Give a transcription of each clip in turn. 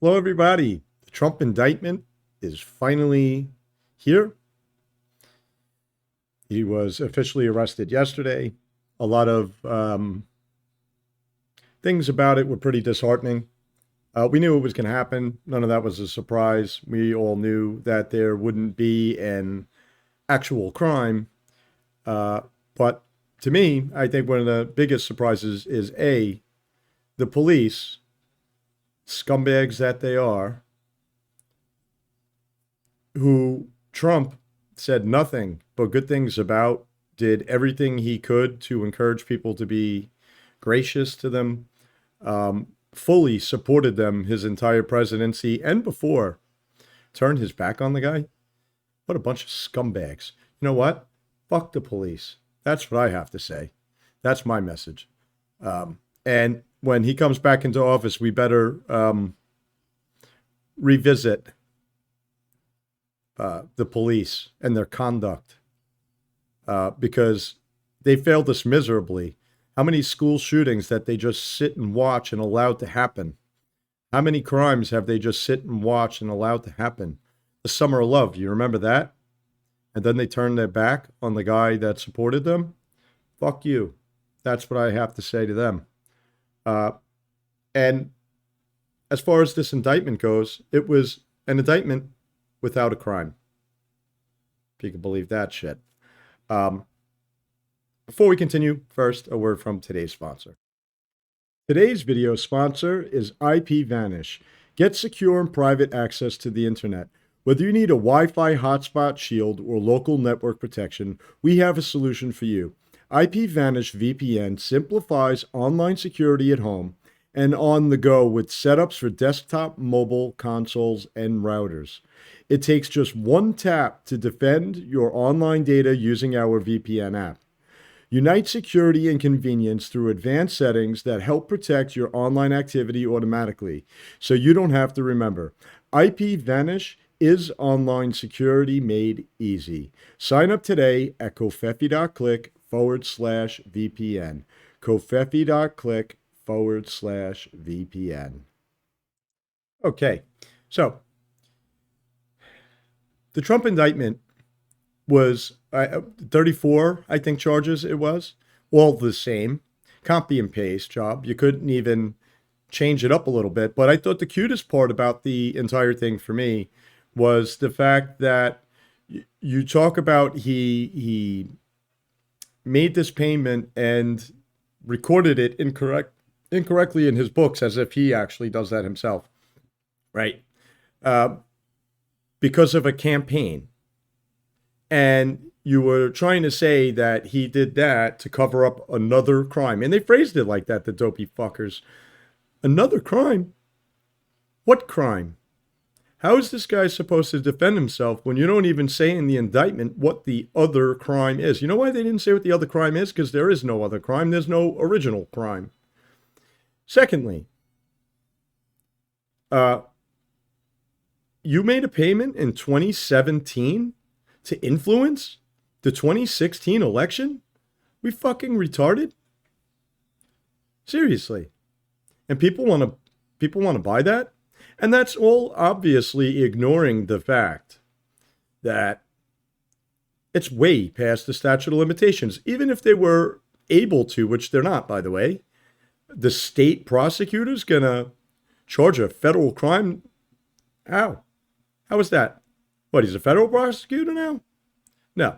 Hello, everybody. The Trump indictment is finally here. He was officially arrested yesterday. A lot of things about it were pretty disheartening. We knew it was going to happen. None of that was a surprise. We all knew that there wouldn't be an actual crime. But to me, I think one of the biggest surprises is A, the police, scumbags that they are, who Trump said nothing but good things about, did everything he could to encourage people to be gracious to them, fully supported them his entire presidency and before, turned his back on the guy. What a bunch of scumbags. You know what? Fuck the police. That's what I have to say. That's my message. And when he comes back into office, we better revisit the police and their conduct because they failed us miserably. How many school shootings that they just sit and watch and allowed to happen? How many crimes have they just sit and watch and allowed to happen? The Summer of Love, you remember that? And then they turned their back on the guy that supported them? Fuck you. That's what I have to say to them. And as far as this indictment goes, it was an indictment without a crime. If you can believe that shit. Before we continue, first, a word from today's sponsor. Today's video sponsor is IPVanish. Get secure and private access to the internet. Whether you need a Wi-Fi hotspot shield or local network protection, we have a solution for you. IPVanish VPN simplifies online security at home and on the go with setups for desktop, mobile, consoles, and routers. It takes just one tap to defend your online data using our VPN app. Unite security and convenience through advanced settings that help protect your online activity automatically, so you don't have to remember. IPVanish is online security made easy. Sign up today at kofefi.click/VPN. kofefi.click/VPN. Okay, so the Trump indictment was 34, I think, charges it was. All the same. Copy and paste job. You couldn't even change it up a little bit. But I thought the cutest part about the entire thing for me was the fact that you talk about he made this payment and recorded it incorrectly in his books as if he actually does that himself. Right. Because of a campaign. And you were trying to say that he did that to cover up another crime. And they phrased it like that, the dopey fuckers. Another crime? What crime? How is this guy supposed to defend himself when you don't even say in the indictment what the other crime is? You know why they didn't say what the other crime is? Because there is no other crime. There's no original crime. Secondly, you made a payment in 2017 to influence the 2016 election? We fucking retarded? Seriously. And people want to buy that? And that's all obviously ignoring the fact that it's way past the statute of limitations. Even if they were able to, which they're not, by the way, the state prosecutor's going to charge a federal crime. How? How is that? What, he's a federal prosecutor now? No,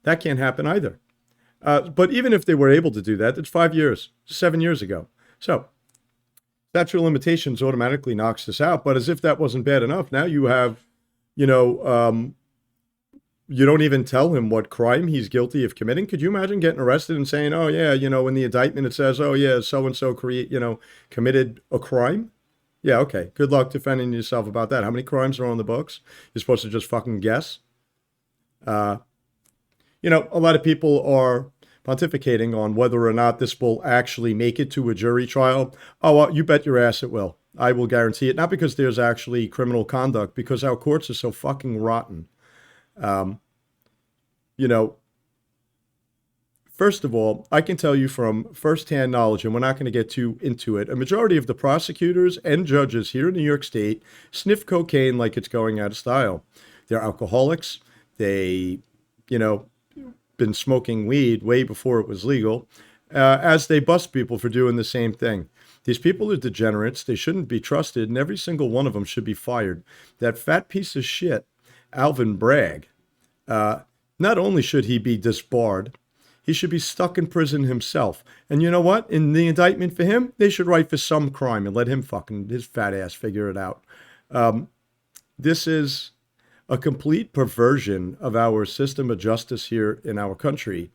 that can't happen either. But even if they were able to do that, it's 5 years, 7 years ago. So statute of limitations automatically knocks this out. But as if that wasn't bad enough, now you have, you don't even tell him what crime he's guilty of committing. Could you imagine getting arrested and saying, oh, yeah, in the indictment it says, oh, yeah, so-and-so committed a crime? Yeah, okay. Good luck defending yourself about that. How many crimes are on the books? You're supposed to just fucking guess? A lot of people are pontificating on whether or not this will actually make it to a jury trial. Oh, well, you bet your ass it will. I will guarantee it. Not because there's actually criminal conduct, because our courts are so fucking rotten. First of all, I can tell you from firsthand knowledge, and we're not going to get too into it, a majority of the prosecutors and judges here in New York State sniff cocaine like it's going out of style. They're alcoholics. They, you know, been smoking weed way before it was legal, as they bust people for doing the same thing. These people are degenerates. They shouldn't be trusted, and every single one of them should be fired. That fat piece of shit, Alvin Bragg, not only should he be disbarred, he should be stuck in prison himself. And you know what? In the indictment for him, they should write for some crime and let him fucking, his fat ass, figure it out. This is a complete perversion of our system of justice here in our country.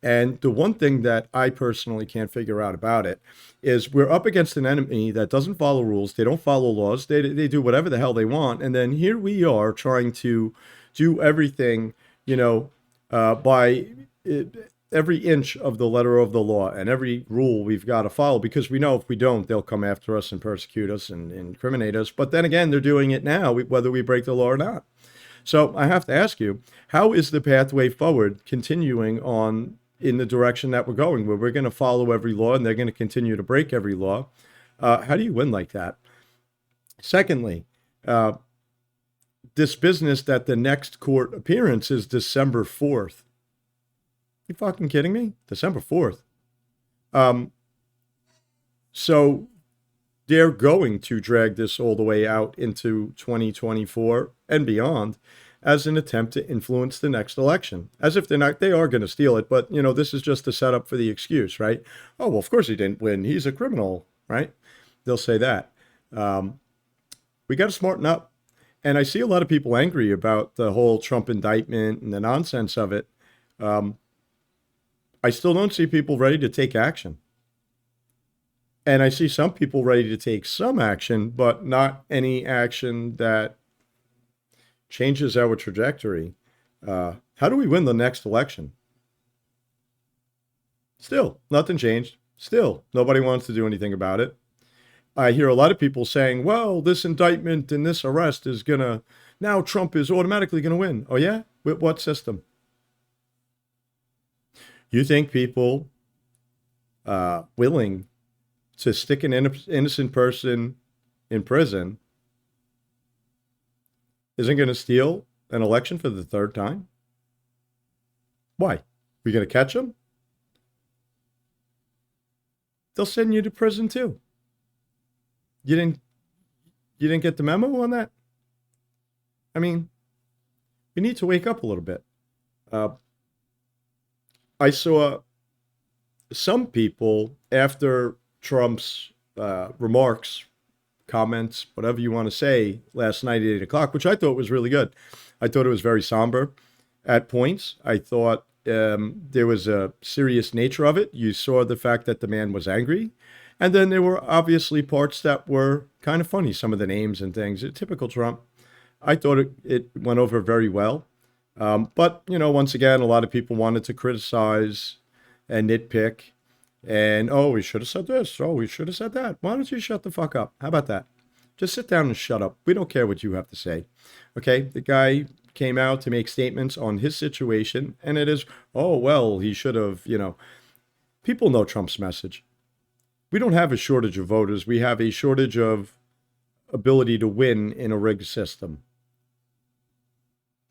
And the one thing that I personally can't figure out about it is we're up against an enemy that doesn't follow rules. They don't follow laws. They do whatever the hell they want. And then here we are trying to do everything, by every inch of the letter of the law and every rule we've got to follow, because we know if we don't, they'll come after us and persecute us and incriminate us. But then again, they're doing it now, whether we break the law or not. So I have to ask you, how is the pathway forward continuing on in the direction that we're going, where we're going to follow every law and they're going to continue to break every law? How do you win like that? Secondly, this business that the next court appearance is December 4th. You fucking kidding me? December 4th. So they're going to drag this all the way out into 2024 and beyond as an attempt to influence the next election. As if they are going to steal it, but this is just a setup for the excuse, right? Oh, well, of course he didn't win. He's a criminal, right? They'll say that. We got to smarten up. And I see a lot of people angry about the whole Trump indictment and the nonsense of it. I still don't see people ready to take action. And I see some people ready to take some action, but not any action that changes our trajectory. How do we win the next election? Still, nothing changed. Still, nobody wants to do anything about it. I hear a lot of people saying, well, this indictment and this arrest is now Trump is automatically going to win. Oh, yeah? With what system? You think people willing to stick an innocent person in prison isn't going to steal an election for the third time? Why? We going to catch them? They'll send you to prison too. You didn't get the memo on that? I mean, we need to wake up a little bit. I saw some people after Trump's remarks, comments, whatever you want to say, last night at 8 o'clock, which I thought was really good. I thought it was very somber at points. I thought there was a serious nature of it. You saw the fact that the man was angry. And then there were obviously parts that were kind of funny, some of the names and things. Typical Trump. I thought it went over very well. But, once again, a lot of people wanted to criticize and nitpick. And, oh, we should have said this. Oh, we should have said that. Why don't you shut the fuck up? How about that? Just sit down and shut up. We don't care what you have to say. Okay? The guy came out to make statements on his situation. And it is, oh, well, he should have, People know Trump's message. We don't have a shortage of voters. We have a shortage of ability to win in a rigged system.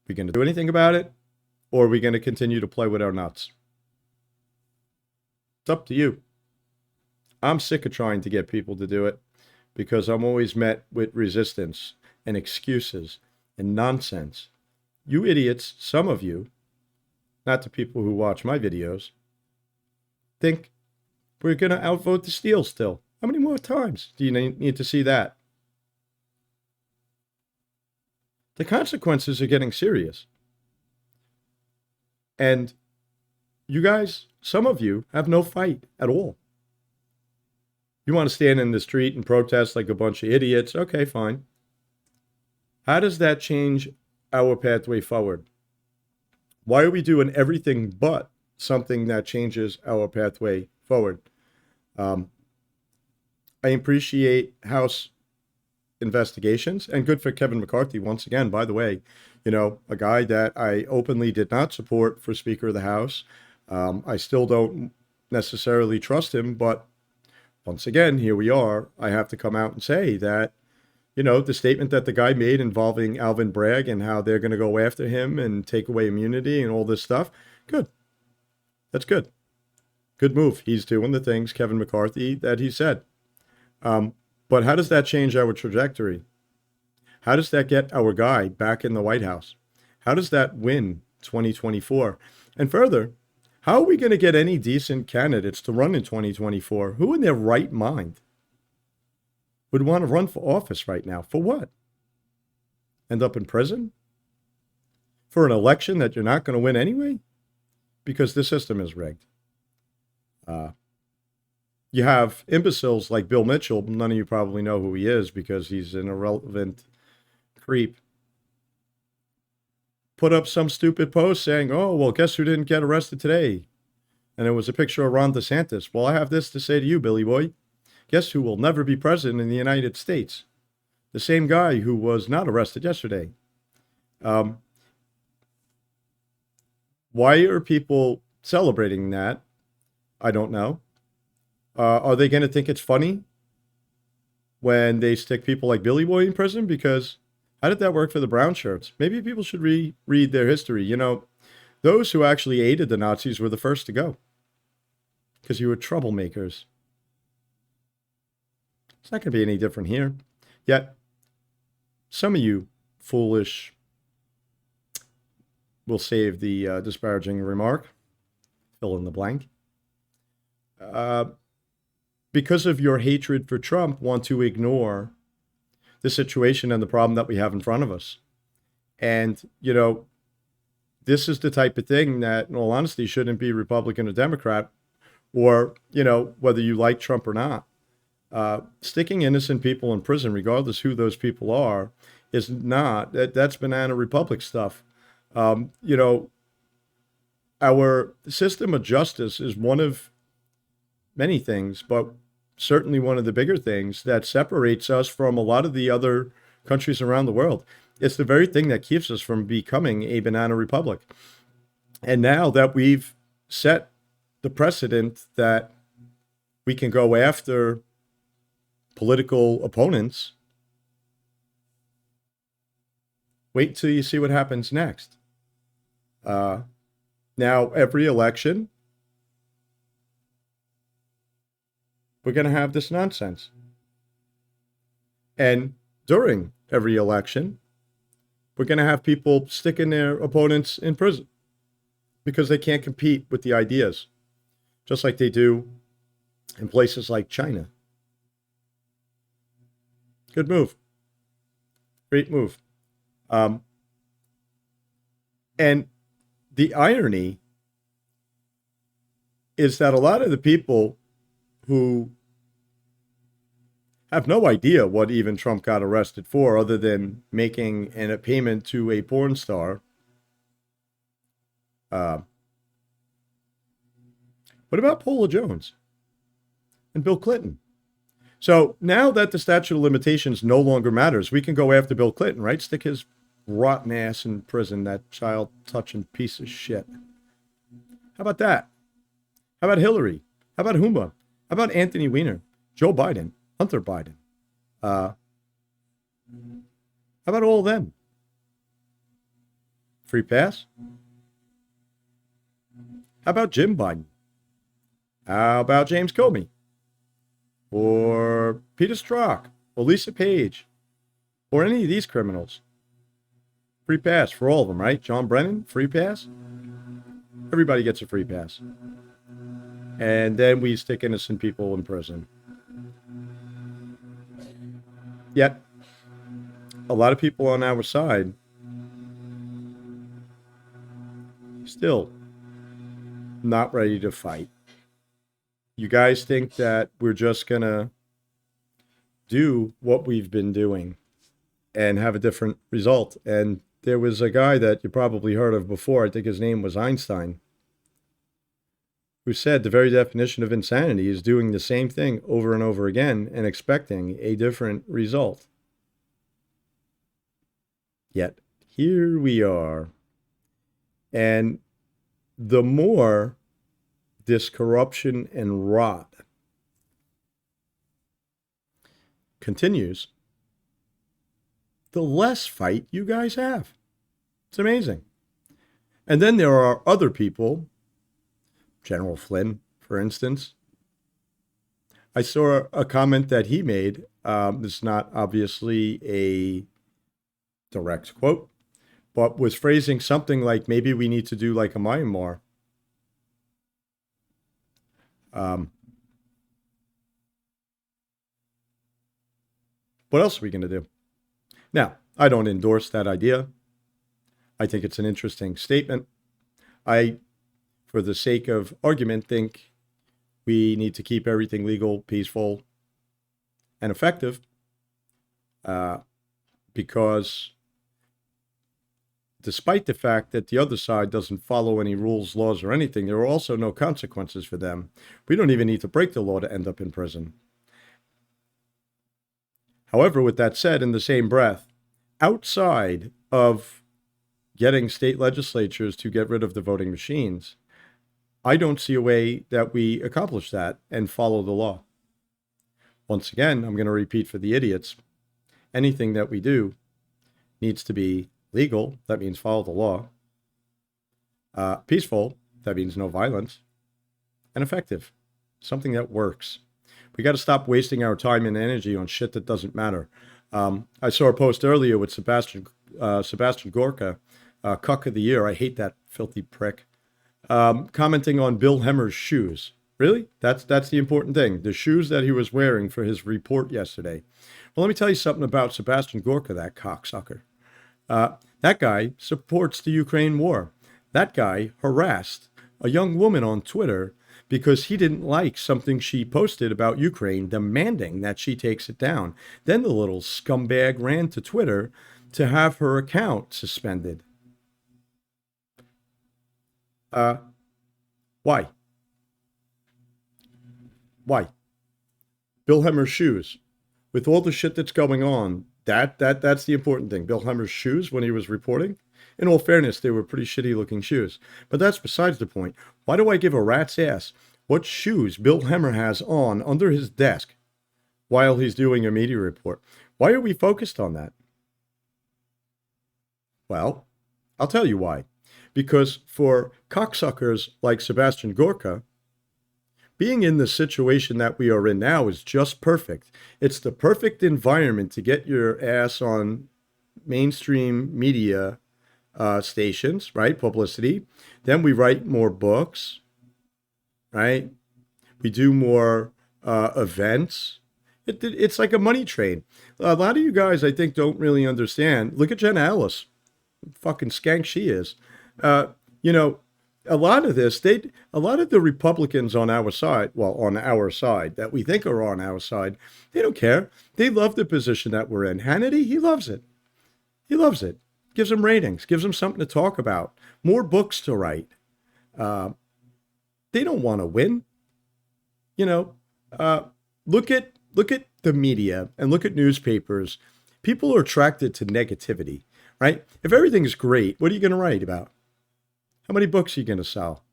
We going to do anything about it? Or are we going to continue to play with our nuts? It's up to you. I'm sick of trying to get people to do it because I'm always met with resistance and excuses and nonsense. You idiots, some of you, not the people who watch my videos, think we're going to outvote the steal still. How many more times do you need to see that? The consequences are getting serious. And you guys, some of you, have no fight at all. You want to stand in the street and protest like a bunch of idiots? Okay, fine. How does that change our pathway forward? Why are we doing everything but something that changes our pathway forward? I appreciate House investigations, and good for Kevin McCarthy once again, by the way, a guy that I openly did not support for Speaker of the House. I still don't necessarily trust him, but once again, here we are. I have to come out and say that, the statement that the guy made involving Alvin Bragg and how they're going to go after him and take away immunity and all this stuff, good. That's good. Good move. He's doing the things, Kevin McCarthy, that he said. But how does that change our trajectory? How does that get our guy back in the White House? How does that win 2024? And further, how are we going to get any decent candidates to run in 2024? Who in their right mind would want to run for office right now? For what? End up in prison? For an election that you're not going to win anyway? Because the system is rigged. You have imbeciles like Bill Mitchell. None of you probably know who he is because he's an irrelevant creep. Put up some stupid post saying, oh, well, guess who didn't get arrested today? And it was a picture of Ron DeSantis. Well, I have this to say to you, Billy Boy. Guess who will never be president in the United States? The same guy who was not arrested yesterday. Why are people celebrating that? I don't know. Are they going to think it's funny when they stick people like Billy Boy in prison? Because how did that work for the brown shirts? Maybe people should reread their history. Those who actually aided the Nazis were the first to go because you were troublemakers. It's not going to be any different here. Yet, some of you foolish, will save the disparaging remark, fill in the blank, because of your hatred for Trump, want to ignore the situation and the problem that we have in front of us. And, this is the type of thing that, in all honesty, shouldn't be Republican or Democrat, or, whether you like Trump or not. Sticking innocent people in prison, regardless who those people are, is not, that's Banana Republic stuff. Our system of justice is one of many things, but certainly one of the bigger things that separates us from a lot of the other countries around the world. It's the very thing that keeps us from becoming a banana republic. And now that we've set the precedent that we can go after political opponents, wait till you see what happens next. Now, every election, we're going to have this nonsense. And during every election, we're going to have people sticking their opponents in prison because they can't compete with the ideas, just like they do in places like China. Good move. Great move. And the irony is that a lot of the people who have no idea what even Trump got arrested for other than making a payment to a porn star. What about Paula Jones and Bill Clinton? So now that the statute of limitations no longer matters, we can go after Bill Clinton, right? Stick his rotten ass in prison, that child-touching piece of shit. How about that? How about Hillary? How about Huma? How about Anthony Weiner? Joe Biden? Hunter Biden? How about all of them? Free pass? How about Jim Biden? How about James Comey? Or Peter Strzok? Or Lisa Page? Or any of these criminals? Free pass for all of them, right? John Brennan, free pass? Everybody gets a free pass. And then we stick innocent people in prison. Yet, a lot of people on our side still not ready to fight. You guys think that we're just going to do what we've been doing and have a different result. And there was a guy that you probably heard of before, I think his name was Einstein, who said the very definition of insanity is doing the same thing over and over again and expecting a different result. Yet, here we are. And the more this corruption and rot continues, the less fight you guys have. It's amazing. And then there are other people, General Flynn, for instance. I saw a comment that he made. It's not obviously a direct quote, but was phrasing something like, maybe we need to do like a Myanmar. What else are we going to do? Now, I don't endorse that idea. I think it's an interesting statement. I, for the sake of argument, think we need to keep everything legal, peaceful, and effective, because despite the fact that the other side doesn't follow any rules, laws, or anything, there are also no consequences for them. We don't even need to break the law to end up in prison. However, with that said, in the same breath, outside of getting state legislatures to get rid of the voting machines, I don't see a way that we accomplish that and follow the law. Once again, I'm going to repeat for the idiots, anything that we do needs to be legal, that means follow the law, peaceful, that means no violence, and effective, something that works. We got to stop wasting our time and energy on shit that doesn't matter. I saw a post earlier with Sebastian Gorka, Cuck of the Year. I hate that filthy prick. Commenting on Bill Hemmer's shoes. Really? That's the important thing. The shoes that he was wearing for his report yesterday. Well, let me tell you something about Sebastian Gorka, that cocksucker. That guy supports the Ukraine war. That guy harassed a young woman on Twitter because he didn't like something she posted about Ukraine, demanding that she takes it down. Then the little scumbag ran to Twitter to have her account suspended. Why? Why? Bill Hemmer's shoes. With all the shit that's going on, that's the important thing. Bill Hemmer's shoes when he was reporting. In all fairness, they were pretty shitty looking shoes. But that's besides the point. Why do I give a rat's ass what shoes Bill Hemmer has on under his desk while he's doing a media report? Why are we focused on that? Well, I'll tell you why. Because for cocksuckers like Sebastian Gorka, being in the situation that we are in now is just perfect. It's the perfect environment to get your ass on mainstream media stations, right? Publicity. Then we write more books, right? We do more events. It's like a money train. A lot of you guys, I think, don't really understand. Look at Jen Alice. Fucking skank she is. A lot of this, a lot of the Republicans on our side, that we think are on our side, they don't care. They love the position that we're in. Hannity, he loves it. He loves it. Gives them ratings, gives them something to talk about, more books to write. They don't want to win. Look at the media and look at newspapers. People are attracted to negativity, right? If everything is great, what are you going to write about? How many books are you going to sell?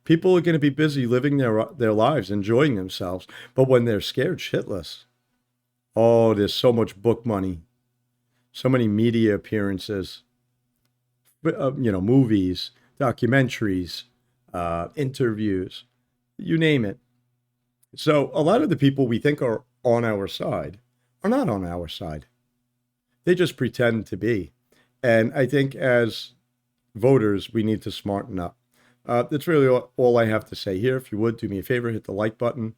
People are going to be busy living their lives, enjoying themselves. But when they're scared shitless, oh, there's so much book money, so many media appearances, movies, documentaries, interviews, you name it. So a lot of the people we think are on our side are not on our side. They just pretend to be. And I think as voters, we need to smarten up. That's really all I have to say here. If you would, do me a favor, hit the like button,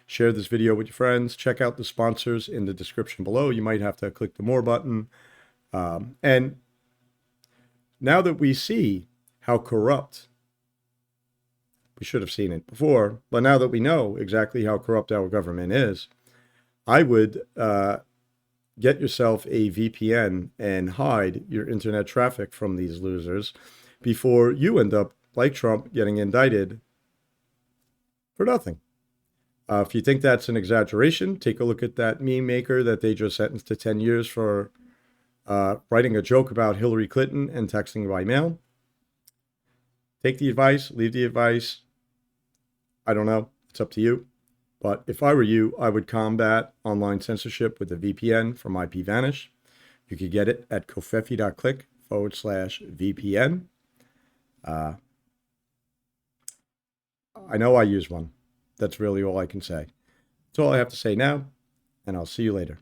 share this video with your friends, check out the sponsors in the description below. You might have to click the more button. And now that we see how corrupt, we should have seen it before, but now that we know exactly how corrupt our government is, I would get yourself a VPN and hide your internet traffic from these losers before you end up, like Trump, getting indicted for nothing. If you think that's an exaggeration, take a look at that meme maker that they just sentenced to 10 years for writing a joke about Hillary Clinton and texting by mail. Take the advice, leave the advice. I don't know. It's up to you. But if I were you, I would combat online censorship with a VPN from IPVanish. You could get it at kofefi.click/VPN. I know I use one. That's really all I can say. That's all I have to say now, and I'll see you later.